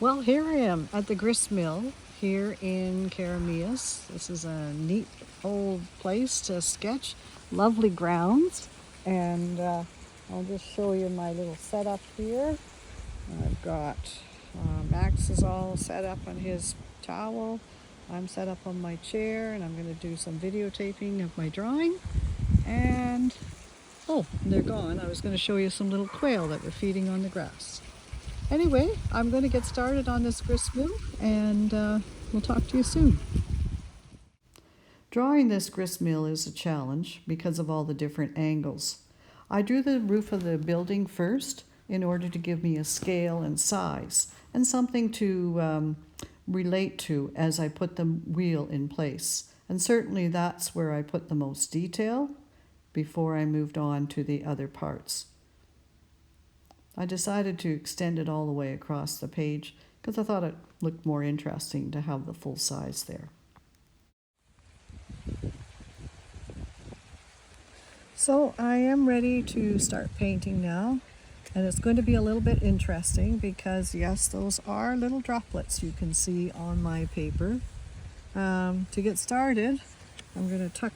Well, here I am at the grist mill here in Keremeos. This is a neat old place to sketch. Lovely grounds. And I'll just show you my little setup here. I've got Max is all set up on his towel. I'm set up on my chair and I'm going to do some videotaping of my drawing. And oh, they're gone. I was going to show you some little quail that were feeding on the grass. Anyway, I'm going to get started on this grist mill and we'll talk to you soon. Drawing this grist mill is a challenge because of all the different angles. I drew the roof of the building first in order to give me a scale and size and something to relate to as I put the wheel in place. And certainly that's where I put the most detail before I moved on to the other parts. I decided to extend it all the way across the page because I thought it looked more interesting to have the full size there. So I am ready to start painting now, and it's going to be a little bit interesting because yes, those are little droplets you can see on my paper. To get started, I'm going to tuck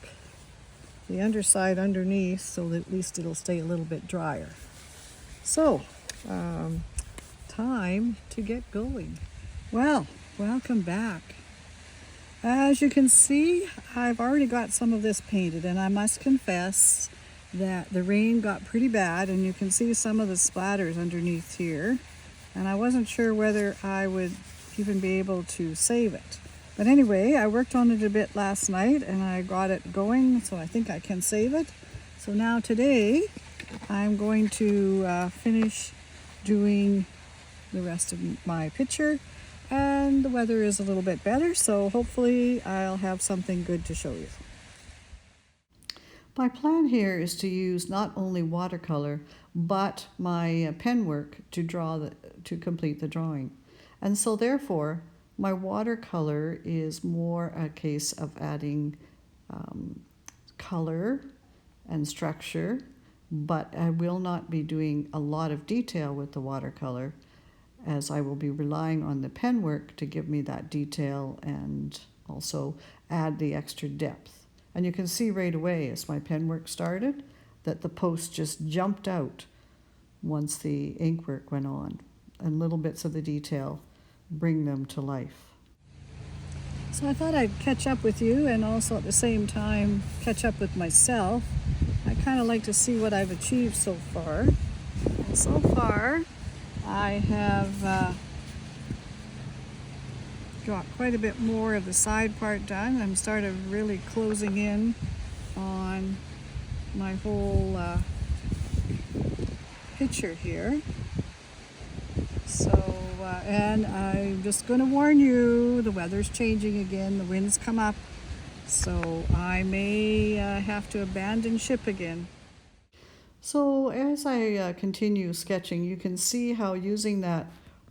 the underside underneath so that at least it'll stay a little bit drier. So, time to get going. Well, welcome back. As you can see, I've already got some of this painted, and I must confess that the rain got pretty bad, and you can see some of the splatters underneath here. And I wasn't sure whether I would even be able to save it. But anyway, I worked on it a bit last night, and I got it going, so I think I can save it. So now today, I'm going to finish doing the rest of my picture, and the weather is a little bit better, so hopefully I'll have something good to show you. My plan here is to use not only watercolor but my pen work to complete the drawing, and so therefore my watercolor is more a case of adding color and structure, but I will not be doing a lot of detail with the watercolor, as I will be relying on the pen work to give me that detail and also add the extra depth. And you can see right away as my pen work started that the post just jumped out once the ink work went on, and little bits of the detail bring them to life. So I thought I'd catch up with you and also at the same time catch up with myself. I kind of like to see what I've achieved so far. And so far, I have got quite a bit more of the side part done. I'm started really closing in on my whole picture here. So, and I'm just going to warn you, the weather's changing again, the winds come up, so I may have to abandon ship again. So as I continue sketching, you can see how using that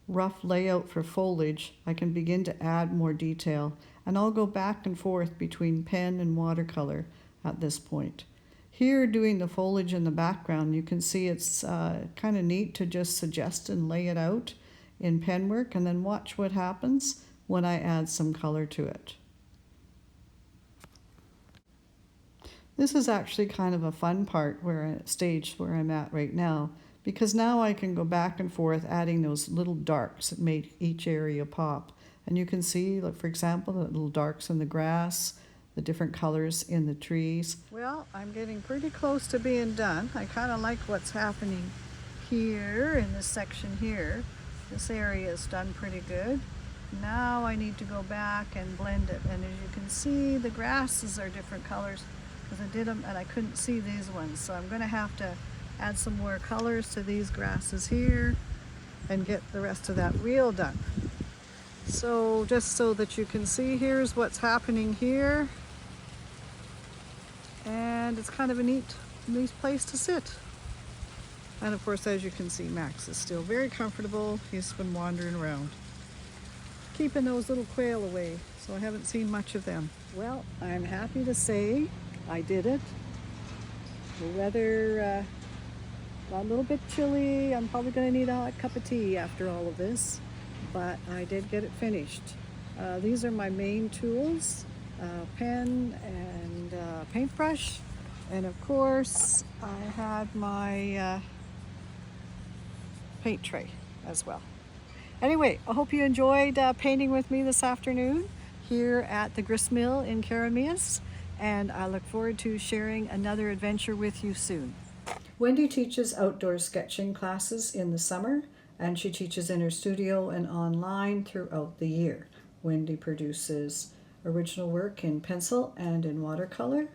rough layout for foliage, I can begin to add more detail, and I'll go back and forth between pen and watercolor at this point. Here, doing the foliage in the background, you can see it's kind of neat to just suggest and lay it out in pen work, and then watch what happens when I add some color to it. This is actually kind of a fun part stage where I'm at right now, because now I can go back and forth adding those little darks that make each area pop. And you can see, like, for example, the little darks in the grass, the different colors in the trees. Well, I'm getting pretty close to being done. I kind of like what's happening here in this section here. This area is done pretty good. Now I need to go back and blend it. And as you can see, the grasses are different colors because I did them and I couldn't see these ones. So I'm going to have to add some more colors to these grasses here and get the rest of that wheel done. So just so that you can see, here's what's happening here. And it's kind of a neat place to sit. And of course, as you can see, Max is still very comfortable. He's been wandering around, keeping those little quail away, so I haven't seen much of them. Well, I'm happy to say I did it. The weather got a little bit chilly. I'm probably going to need a hot cup of tea after all of this. but I did get it finished. These are my main tools, pen and paintbrush, and of course I had my paint tray as well. Anyway, I hope you enjoyed painting with me this afternoon here at the Grist Mill in Keremeos, and I look forward to sharing another adventure with you soon. Wendy teaches outdoor sketching classes in the summer, and she teaches in her studio and online throughout the year. Wendy produces original work in pencil and in watercolor.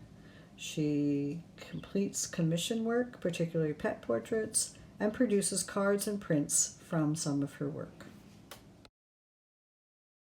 She completes commission work, particularly pet portraits, and produces cards and prints from some of her work.